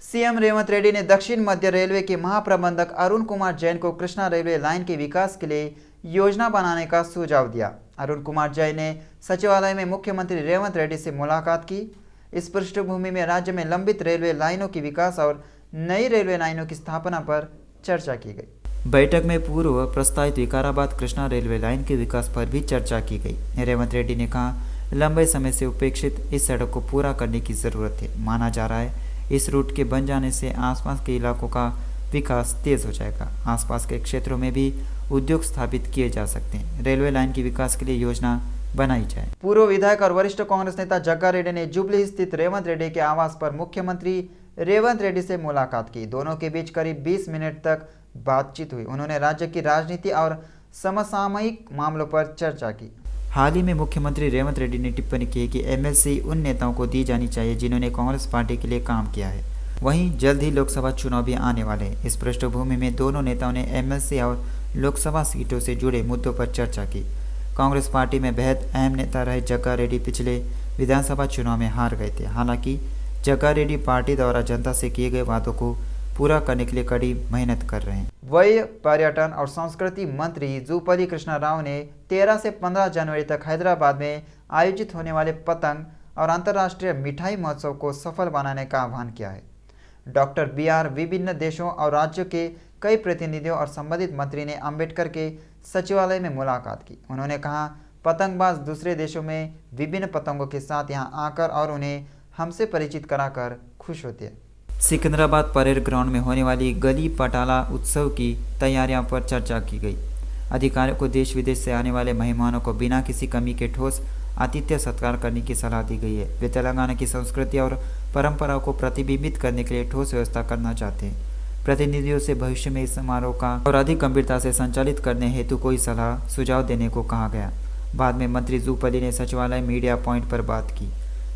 CM Revanth Reddy ने दक्षिण मध्य railway के महाप्रबंधक अरुण कुमार जैन को कृष्णा रेलवे लाइन के विकास के लिए योजना बनाने का सुझाव दिया। अरुण कुमार जैन ने सचिवालय में मुख्यमंत्री रेवंत रेड्डी से मुलाकात की। इस पृष्ठभूमि में राज्य में लंबित रेलवे लाइनों की विकास और नई रेलवे लाइनों की स्थापना पर चर्चा की गई। बैठक में पूर्व प्रस्तावित विकाराबाद कृष्णा रेलवे लाइन के विकास पर भी चर्चा की गई। रेवंत रेड्डी ने कहा, लंबे समय से उपेक्षित इस सड़क को पूरा करने की जरूरत है। माना जा रहा है इस रूट के बन जाने से आसपास के इलाकों का विकास तेज हो जाएगा। आसपास के क्षेत्रों में भी उद्योग स्थापित किए जा सकते हैं। रेलवे लाइन के विकास के लिए योजना बनाई जाए। पूर्व विधायक और वरिष्ठ कांग्रेस नेता जग्गा रेड्डी ने जुबली स्थित रेवंत रेड्डी के आवास पर मुख्यमंत्री रेवंत रेड्डी से मुलाकात की। दोनों के बीच करीब 20 मिनट तक बातचीत हुई। उन्होंने राज्य की राजनीति और समसामयिक मामलों पर चर्चा की। हाल ही में मुख्यमंत्री रेवंत रेड्डी ने टिप्पणी की कि एमएलसी उन नेताओं को दी जानी चाहिए जिन्होंने कांग्रेस पार्टी के लिए काम किया है। वहीं जल्द ही लोकसभा चुनाव भी आने वाले हैं। इस पृष्ठभूमि में दोनों नेताओं ने एमएलसी और लोकसभा सीटों से जुड़े मुद्दों पर चर्चा की। कांग्रेस पार्टी में बेहद अहम नेता रहे जग्गा रेड्डी पिछले विधानसभा चुनाव में हार गए थे। हालांकि जग्गा रेड्डी पार्टी द्वारा जनता से किए गए वादों को पूरा करने के लिए कड़ी मेहनत कर रहे हैं। वही पर्यटन और संस्कृति मंत्री जूपल्ली कृष्णा राव ने 13 से 15 जनवरी तक हैदराबाद में आयोजित होने वाले पतंग और अंतर्राष्ट्रीय मिठाई महोत्सव को सफल बनाने का आह्वान किया है। डॉक्टर BR विभिन्न देशों और राज्यों के कई प्रतिनिधियों और संबंधित मंत्री ने अंबेडकर के सचिवालय में मुलाकात की। उन्होंने कहा, पतंगबाज दूसरे देशों में विभिन्न पतंगों के साथ यहाँ आकर और उन्हें हमसे परिचित कराकर खुश होते हैं। सिकंदराबाद परेड ग्राउंड में होने वाली गली पटाला उत्सव की तैयारियों पर चर्चा की गई। अधिकारियों को देश विदेश से आने वाले मेहमानों को बिना किसी कमी के ठोस आतिथ्य सत्कार करने की सलाह दी गई है। वे तेलंगाना की संस्कृति और परंपराओं को प्रतिबिंबित करने के लिए ठोस व्यवस्था करना चाहते हैं। प्रतिनिधियों से भविष्य में इस समारोह का और अधिक गंभीरता से संचालित करने हेतु कोई सलाह सुझाव देने को कहा गया। बाद में मंत्री जूपल्ली ने सचिवालय मीडिया पॉइंट पर बात की।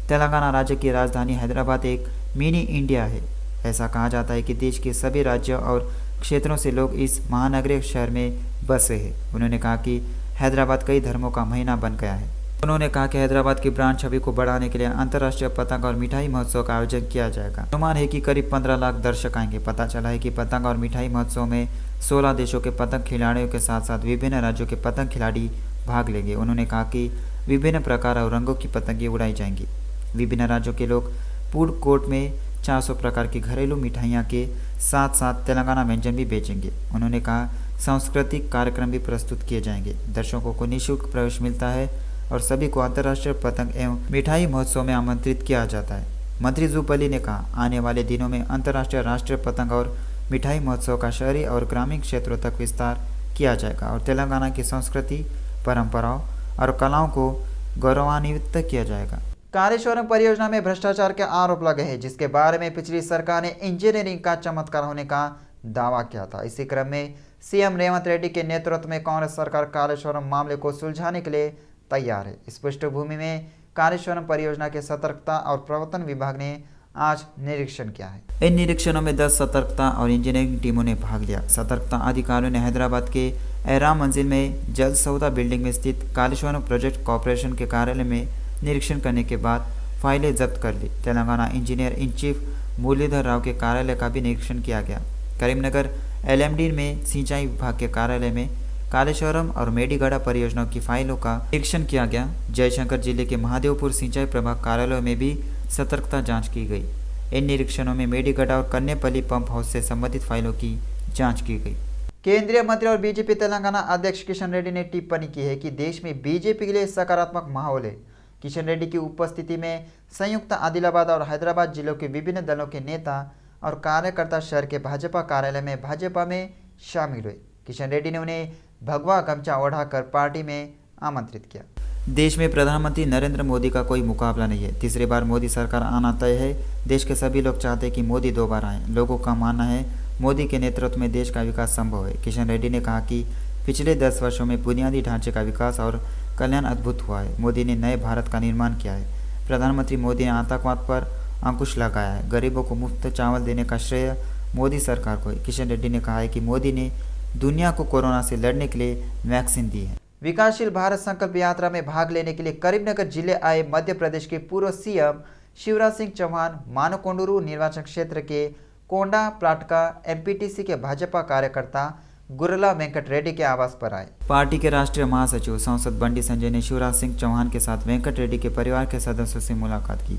तेलंगाना राज्य की राजधानी हैदराबाद एक मिनी इंडिया है। ऐसा कहा जाता है कि देश के सभी राज्यों और क्षेत्रों से लोग इस महानगरीय शहर में बसे हैं। उन्होंने कहा कि हैदराबाद कई धर्मों का महीना बन गया है। उन्होंने कहा कि हैदराबाद की ब्रांड छवि को बढ़ाने के लिए अंतर्राष्ट्रीय पतंग और मिठाई महोत्सव का आयोजन किया जाएगा। अनुमान है कि करीब 15 लाख दर्शक आएंगे। पता चला है कि पतंग और मिठाई महोत्सव में 16 देशों के पतंग खिलाड़ियों के साथ साथ विभिन्न राज्यों के पतंग खिलाड़ी भाग लेंगे। उन्होंने कहा कि विभिन्न प्रकार और रंगों की पतंगें उड़ाई जाएंगी। विभिन्न राज्यों के लोग फूड कोर्ट में 400 प्रकार की घरेलू मिठाइयाँ के साथ साथ तेलंगाना व्यंजन भी बेचेंगे। उन्होंने कहा, सांस्कृतिक कार्यक्रम भी प्रस्तुत किए जाएंगे। दर्शकों को निःशुल्क प्रवेश मिलता है और सभी को अंतर्राष्ट्रीय पतंग एवं मिठाई महोत्सव में आमंत्रित किया जाता है। मंत्री जूपल्ली ने कहा, आने वाले दिनों में अंतर्राष्ट्रीय राष्ट्रीय पतंग और मिठाई महोत्सव का शहरी और ग्रामीण क्षेत्रों तक विस्तार किया जाएगा और तेलंगाना की संस्कृति, परंपराओं और कलाओं को गौरवान्वित किया जाएगा। कालेश्वरम परियोजना में भ्रष्टाचार के आरोप लगे हैं, जिसके बारे में पिछली सरकार ने इंजीनियरिंग का चमत्कार होने का दावा किया था। इसी क्रम में सीएम रेवंत रेड्डी के नेतृत्व में कांग्रेस सरकार कालेश्वरम मामले को सुलझाने के लिए तैयार है। इस पृष्ठभूमि में कालेश्वरम परियोजना के सतर्कता और प्रवर्तन विभाग ने आज निरीक्षण किया है। इन निरीक्षणों में 10 सतर्कता और इंजीनियरिंग टीमों ने भाग लिया। सतर्कता अधिकारियों ने हैदराबाद के एराम मंजिल में जल सौदा बिल्डिंग में स्थित कालेश्वरम प्रोजेक्ट कॉर्पोरेशन के कार्यालय में निरीक्षण करने के बाद फाइलें जब्त कर ली। Telangana engineer in chief Muralidhar Rao के कार्यालय का भी निरीक्षण किया गया। करीमनगर LMD में सिंचाई विभाग के कार्यालय में कालेश्वरम और मेडीगढ़ परियोजनाओं की फाइलों का निरीक्षण किया गया। जयशंकर जिले के महादेवपुर सिंचाई प्रभाग कार्यालयों में भी सतर्कता जांच की गई। इन निरीक्षणों में मेडीगढ़ और कन्नेपल्ली पंप हाउस से संबंधित फाइलों की जाँच की गई। केंद्रीय मंत्री और बीजेपी तेलंगाना अध्यक्ष किशन रेड्डी ने टिप्पणी की है कि देश में बीजेपी के लिए सकारात्मक माहौल है। किशन रेड्डी की उपस्थिति में संयुक्त आदिलाबाद और हैदराबाद जिलों के विभिन्न दलों के नेता और कार्यकर्ता शहर के भाजपा कार्यालय में भाजपा में शामिल हुए। किशन रेड्डी ने उन्हें भगवा गमछा ओढ़ाकर पार्टी में आमंत्रित किया। देश में प्रधानमंत्री नरेंद्र मोदी का कोई मुकाबला नहीं है। तीसरी बार मोदी सरकार आना तय है। देश के सभी लोग चाहते हैं कि मोदी 2 बार आए। लोगों का मानना है मोदी के नेतृत्व में देश का विकास संभव है। किशन रेड्डी ने कहा कि पिछले 10 वर्षों में बुनियादी ढांचे का विकास और कल्याण अद्भुत हुआ है। मोदी ने नए भारत का निर्माण किया है। प्रधानमंत्री मोदी ने आतंकवाद पर अंकुश लगाया है। गरीबों को मुफ्त चावल देने का श्रेय मोदी सरकार को है। किशन रेड्डी ने कहा है कि मोदी ने दुनिया को कोरोना से लड़ने के लिए वैक्सीन दी है। विकासशील भारत संकल्प यात्रा में भाग लेने के लिए करीमनगर जिले आए मध्य प्रदेश के पूर्व सीएम शिवराज सिंह चौहान मानकोंडूरू निर्वाचन क्षेत्र के कोंडा प्लाट का एमपीटीसी के भाजपा कार्यकर्ता गुरला वेंकट रेड्डी के आवास पर आए। पार्टी के राष्ट्रीय महासचिव सांसद बंडी संजय ने शिवराज सिंह चौहान के साथ वेंकट रेड्डी के परिवार के सदस्यों से मुलाकात की,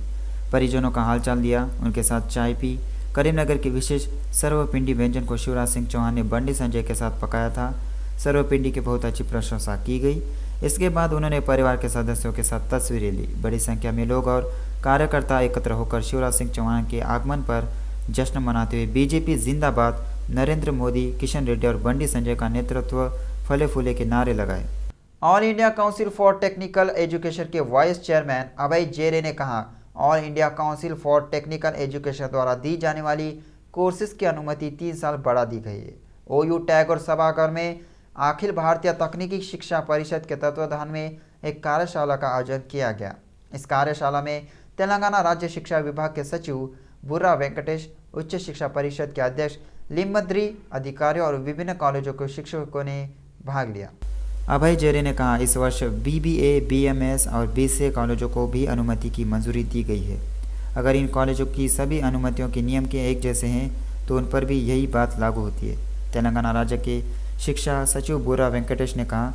परिजनों का हालचाल लिया, उनके साथ चाय पी। करीमनगर के विशेष सर्वपिंडी व्यंजन को शिवराज सिंह चौहान ने बंडी संजय के साथ पकाया था। सर्वपिंडी की बहुत अच्छी प्रशंसा की गई। इसके बाद उन्होंने परिवार के सदस्यों के साथ तस्वीरें ली। बड़ी संख्या में लोग और कार्यकर्ता एकत्र होकर शिवराज सिंह चौहान के आगमन पर जश्न मनाते हुए बीजेपी जिंदाबाद, नरेंद्र मोदी, किशन रेड्डी और बंडी संजय का नेतृत्व फले फूले के नारे लगाए। All India council for technical education के वाइस चेयरमैन अभय जेरे ने कहा, all India council for technical education द्वारा दी जाने वाली कोर्सेज की अनुमति 3 साल बढ़ा दी गई है। ओयू टैगोर सभागार में अखिल भारतीय तकनीकी शिक्षा परिषद के तत्वाधान में एक कार्यशाला का आयोजन किया गया। इस कार्यशाला में तेलंगाना राज्य शिक्षा विभाग के सचिव बुर्रा वेंकटेश, उच्च शिक्षा परिषद के अध्यक्ष लिम्मद्री, अधिकारियों और विभिन्न कॉलेजों के शिक्षकों ने भाग लिया। अभय जेरे ने कहा, इस वर्ष बीबीए, बीएमएस और बीसीए कॉलेजों को भी अनुमति की मंजूरी दी गई है। अगर इन कॉलेजों की सभी अनुमतियों के नियम के एक जैसे हैं तो उन पर भी यही बात लागू होती है। तेलंगाना राज्य के शिक्षा सचिव बुर्रा वेंकटेश ने कहा,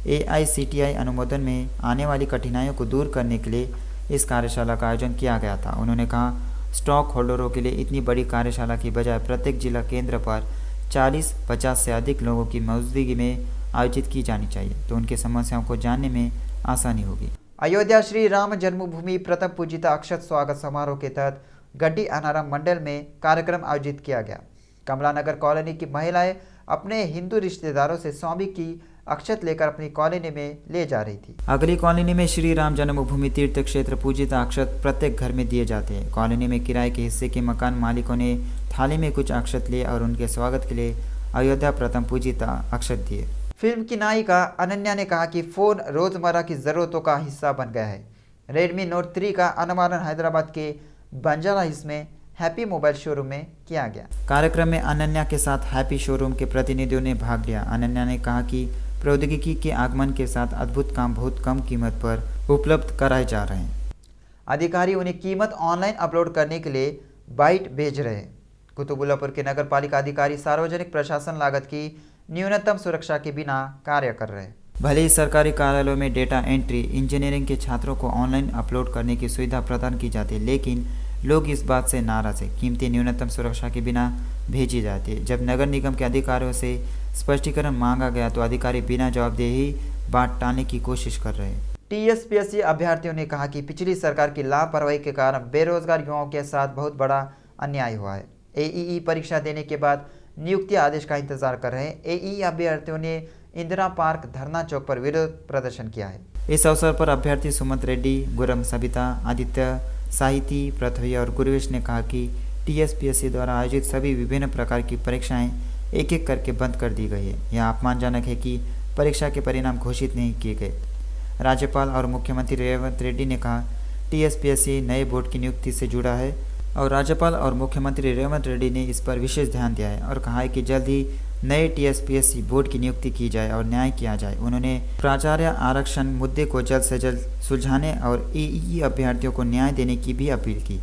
AICTI अनुमोदन में आने वाली कठिनाइयों को दूर करने के लिए इस कार्यशाला का आयोजन किया गया था। उन्होंने कहा, स्टॉक होल्डरों के लिए इतनी बड़ी कार्यशाला की बजाय प्रत्येक जिला केंद्र पर 40-50 से अधिक लोगों की मौजूदगी में आयोजित की जानी चाहिए तो उनकी समस्याओं को जानने में आसानी होगी। अयोध्या श्री राम जन्मभूमि प्रथम पूजिता अक्षत स्वागत समारोह के तहत गड्डी अनारम मंडल में कार्यक्रम आयोजित किया गया। कमलानगर कॉलोनी की महिलाएं अपने हिंदू रिश्तेदारों से स्वामी की अक्षत लेकर अपनी कॉलोनी में ले जा रही थी। अगली कॉलोनी में श्री राम जन्मभूमि तीर्थ क्षेत्र पूजित अक्षत प्रत्येक घर में दिए जाते हैं। कॉलोनी में किराए के हिस्से के मकान मालिकों ने थाली में कुछ अक्षत लिए और उनके स्वागत के लिए अयोध्या प्रथम पूजित अक्षत दिए। फिल्म की नायिका अनन्या ने कहा कि फ़ोन रोज़मर्रा की ज़रूरतों का हिस्सा बन गया है। रेडमी नोट 3 का अनावरण हैदराबाद के बंजारा हिल्स में हैप्पी मोबाइल शोरूम में किया गया। कार्यक्रम में अनन्या के साथ हैप्पी शोरूम के प्रतिनिधियों ने भाग लिया। अनन्या ने कहा कि प्रौद्योगिकी के आगमन के साथ अद्भुत काम बहुत कम कीमत पर उपलब्ध कराए जा रहे हैं। अधिकारी उन्हें कीमत ऑनलाइन अपलोड करने के लिए बाइट भेज रहे हैं। कुतुबुल्लापुर के नगर पालिका अधिकारी सार्वजनिक प्रशासन लागत की न्यूनतम सुरक्षा के बिना कार्य कर रहे हैं। भले ही सरकारी कार्यालयों में डेटा एंट्री इंजीनियरिंग के छात्रों को ऑनलाइन अपलोड करने की सुविधा प्रदान की जाती है, लेकिन लोग इस बात से नाराज हैं। कीमतें न्यूनतम सुरक्षा के बिना भेजी जाती है। जब नगर निगम के अधिकारियों से स्पष्टीकरण मांगा गया तो अधिकारी बिना जवाबदेही बात टालने की कोशिश कर रहे हैं। TSPSC अभ्यर्थियों ने कहा कि पिछली सरकार की लापरवाही के कारण बेरोजगार युवाओं के साथ बहुत बड़ा अन्याय हुआ है। AEE परीक्षा देने के बाद नियुक्ति आदेश का इंतजार कर रहे हैं। AEE अभ्यर्थियों ने इंदिरा पार्क धरना चौक पर विरोध प्रदर्शन किया है। इस अवसर पर अभ्यर्थी सुमंत रेड्डी, गुरम सबिता, आदित्य, साहिती, पृथ्वी और गुरुवेश ने कहा कि TSPSC द्वारा आयोजित सभी विभिन्न प्रकार की परीक्षाएं एक एक करके बंद कर दी गई है। यह अपमानजनक है कि परीक्षा के परिणाम घोषित नहीं किए गए। राज्यपाल और मुख्यमंत्री रेवंत रेड्डी ने कहा, TSPSC नए बोर्ड की नियुक्ति से जुड़ा है और राज्यपाल और मुख्यमंत्री रेवंत रेड्डी ने इस पर विशेष ध्यान दिया है और कहा है कि जल्द ही नए TSPSC बोर्ड की नियुक्ति की जाए और न्याय किया जाए। उन्होंने प्राचार्य आरक्षण मुद्दे को जल्द से जल्द सुलझाने और AEE अभ्यर्थियों को न्याय देने की भी अपील की।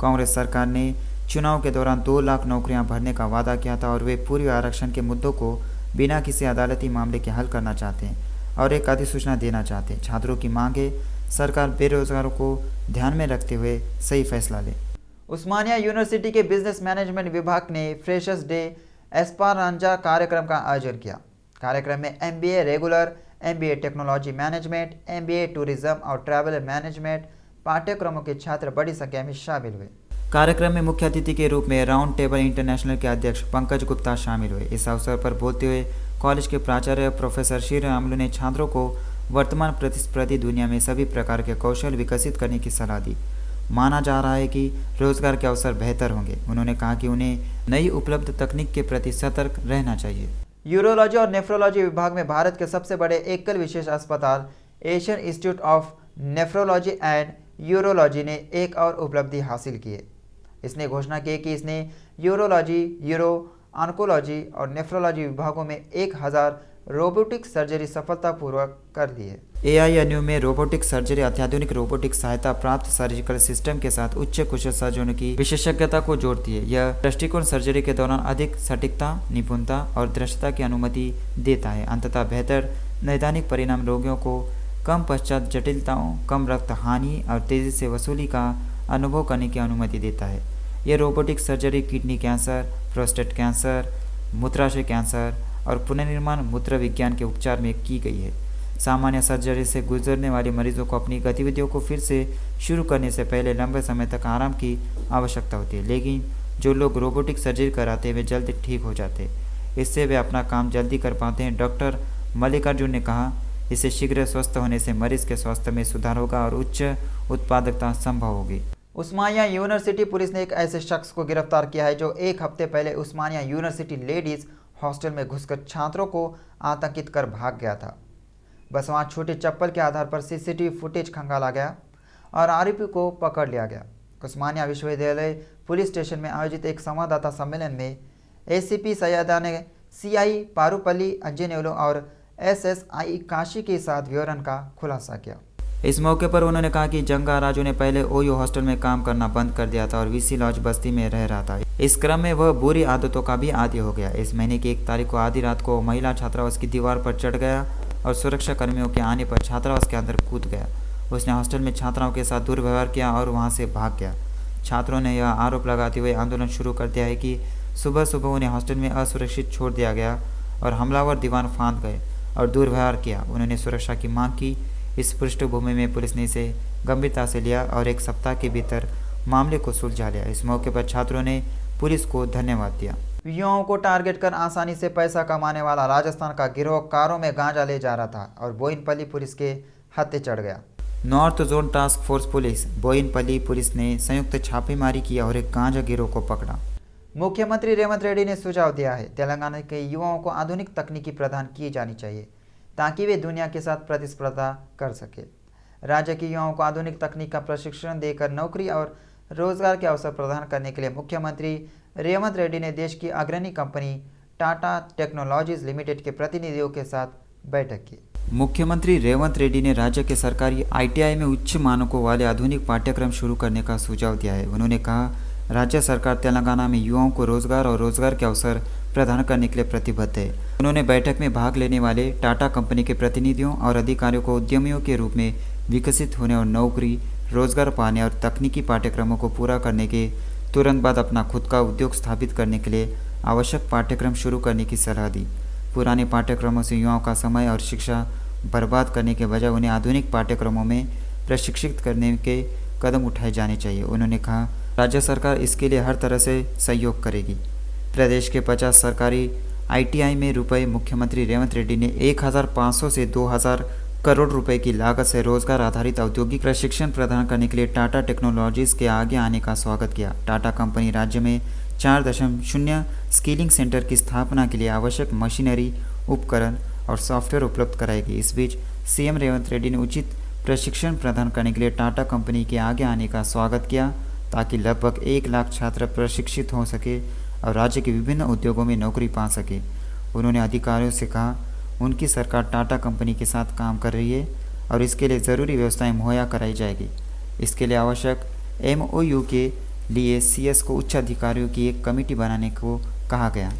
कांग्रेस सरकार ने चुनाव के दौरान 2 लाख नौकरियां भरने का वादा किया था और वे पूर्व आरक्षण के मुद्दों को बिना किसी अदालती मामले के हल करना चाहते हैं और एक अधिसूचना देना चाहते हैं। छात्रों की मांग है सरकार बेरोजगारों को ध्यान में रखते हुए सही फैसला ले। उस्मानिया यूनिवर्सिटी के बिजनेस मैनेजमेंट विभाग ने फ्रेशर्स डे एस्पारांजा कार्यक्रम का आयोजन किया। कार्यक्रम में MBA regular, MBA technology management, MBA tourism और ट्रैवल मैनेजमेंट पाठ्यक्रमों के छात्र बड़ी संख्या में शामिल हुए। कार्यक्रम में मुख्य अतिथि के रूप में राउंड टेबल इंटरनेशनल के अध्यक्ष पंकज गुप्ता शामिल हुए। इस अवसर पर बोलते हुए कॉलेज के प्राचार्य प्रोफेसर श्रीरामुलु ने छात्रों को वर्तमान प्रतिस्पर्धी दुनिया में सभी प्रकार के कौशल विकसित करने की सलाह दी। माना जा रहा है कि रोजगार के अवसर बेहतर होंगे। उन्होंने कहा कि उन्हें नई उपलब्ध तकनीक के प्रति सतर्क रहना चाहिए। यूरोलॉजी और नेफ्रोलॉजी विभाग में भारत के सबसे बड़े एकल विशेष अस्पताल Asian institute of nephrology and urology ने एक और उपलब्धि हासिल की है। इसने घोषणा की कि इसने यूरोलॉजी, यूरो, ऑन्कोलॉजी और नेफ्रोलॉजी विभागों में 1000 रोबोटिक सर्जरी सफलतापूर्वक कर ली है। AINU में रोबोटिक सर्जरी अत्याधुनिक रोबोटिक सहायता प्राप्त सर्जिकल सिस्टम के साथ उच्च कुशल सर्जनों की विशेषज्ञता को जोड़ती है। यह दृष्टिकोण सर्जरी के दौरान अधिक सटीकता, निपुणता और दृश्यता की अनुमति देता है। अंततः बेहतर नैदानिक परिणाम रोगियों को कम पश्चात जटिलताओं, कम रक्त हानि और तेजी से वसूली का अनुभव करने की अनुमति देता है। यह robotic surgery kidney cancer, prostate cancer, मूत्राशय कैंसर और पुनर्निर्माण मूत्र विज्ञान के उपचार में की गई है। सामान्य सर्जरी से गुजरने वाले मरीजों को अपनी गतिविधियों को फिर से शुरू करने से पहले लंबे समय तक आराम की आवश्यकता होती है, लेकिन जो लोग रोबोटिक सर्जरी कराते हैं वे जल्द ठीक हो जाते हैं। इससे वे अपना काम जल्दी कर पाते हैं। डॉक्टर मल्लिकार्जुन ने कहा, इससे शीघ्र स्वस्थ होने से मरीज के स्वास्थ्य में सुधार होगा और उच्च उत्पादकता संभव होगी। उस्मानिया यूनिवर्सिटी पुलिस ने एक ऐसे शख्स को गिरफ्तार किया है जो एक हफ्ते पहले उस्मानिया यूनिवर्सिटी लेडीज हॉस्टल में घुसकर छात्रों को आतंकित कर भाग गया था। बस वहाँ छूटे चप्पल के आधार पर CCTV फुटेज खंगाला गया और आरोपी को पकड़ लिया गया। उस्मानिया विश्वविद्यालय पुलिस स्टेशन में आयोजित एक संवाददाता सम्मेलन में ACP सैयदा ने CI पारुपल्ली अंजनेलो और SSI काशी के साथ विवरण का खुलासा किया। इस मौके पर उन्होंने कहा कि जंगा राजू ने पहले OU हॉस्टल में काम करना बंद कर दिया था और VC लॉज बस्ती में रह रहा था। इस क्रम में वह बुरी आदतों का भी आदी हो गया। इस महीने की 1 तारीख को आधी रात को महिला छात्रावास की दीवार पर चढ़ गया और सुरक्षा कर्मियों के आने पर छात्रावास के अंदर कूद गया। उसने हॉस्टल में छात्राओं के साथ दुर्व्यवहार किया और वहां से भाग गया। छात्रों ने यह आरोप लगाते हुए आंदोलन शुरू कर दिया है कि सुबह सुबह उन्हें हॉस्टल में असुरक्षित छोड़ दिया गया और हमलावर दीवार फांद गए और दुर्व्यवहार किया। उन्होंने सुरक्षा की मांग की। इस पृष्ठभूमि में पुलिस ने इसे गंभीरता से लिया और 1 सप्ताह के भीतर मामले को सुलझा लिया। इस मौके पर छात्रों ने पुलिस को धन्यवाद दिया। युवाओं को टारगेट कर आसानी से पैसा कमाने वाला राजस्थान का गिरोह कारों में गांजा ले जा रहा था और बोयिनपल्ली पुलिस के हत्थे चढ़ गया। North zone task force police Boinpally police ने संयुक्त छापेमारी किया और एक गांजा गिरोह को पकड़ा। मुख्यमंत्री रेवंत रेड्डी ने सुझाव दिया है, तेलंगाना के युवाओं को आधुनिक तकनीकी प्रदान की जानी चाहिए ताकि वे दुनिया के साथ प्रतिस्पर्धा कर सके। राज्य के युवाओं को आधुनिक तकनीक का प्रशिक्षण देकर नौकरी और रोजगार के अवसर प्रदान करने के लिए मुख्यमंत्री रेवंत रेड्डी ने देश की अग्रणी कंपनी टाटा टेक्नोलॉजीज लिमिटेड के प्रतिनिधियों के साथ बैठक की। मुख्यमंत्री रेवंत रेड्डी ने राज्य के सरकारी ITI में उच्च मानकों वाले आधुनिक पाठ्यक्रम शुरू करने का सुझाव दिया है। उन्होंने कहा, राज्य सरकार तेलंगाना में युवाओं को रोजगार और रोजगार के अवसर प्रदान करने के लिए प्रतिबद्ध है। उन्होंने बैठक में भाग लेने वाले टाटा कंपनी के प्रतिनिधियों और अधिकारियों को उद्यमियों के रूप में विकसित होने और नौकरी, रोजगार पाने और तकनीकी पाठ्यक्रमों को पूरा करने के तुरंत बाद अपना खुद का उद्योग स्थापित करने के लिए आवश्यक पाठ्यक्रम शुरू करने की सलाह दी। पुराने पाठ्यक्रमों से युवाओं का समय और शिक्षा बर्बाद करने के बजाय उन्हें आधुनिक पाठ्यक्रमों में प्रशिक्षित करने के कदम उठाए जाने चाहिए। उन्होंने कहा, राज्य सरकार इसके लिए हर तरह से सहयोग करेगी। प्रदेश के 50 सरकारी ITI में रुपए मुख्यमंत्री रेवंत रेड्डी ने 1500 से 2000 करोड़ रुपए की लागत से रोजगार आधारित औद्योगिक प्रशिक्षण प्रदान करने के लिए टाटा टेक्नोलॉजीज के आगे आने का स्वागत किया। टाटा कंपनी राज्य में 4.0 स्किलिंग सेंटर की स्थापना के लिए आवश्यक मशीनरी, उपकरण और सॉफ्टवेयर उपलब्ध कराएगी। इस बीच CM रेवंत रेड्डी ने उचित प्रशिक्षण प्रदान करने के लिए टाटा कंपनी के आगे आने का स्वागत किया ताकि लगभग 1 लाख छात्र प्रशिक्षित हो सके और राज्य के विभिन्न उद्योगों में नौकरी पा सके। उन्होंने अधिकारियों से कहा, उनकी सरकार टाटा कंपनी के साथ काम कर रही है और इसके लिए ज़रूरी व्यवस्थाएं मुहैया कराई जाएगी। इसके लिए आवश्यक MOU के लिए CS को उच्च अधिकारियों की एक कमेटी बनाने को कहा गया।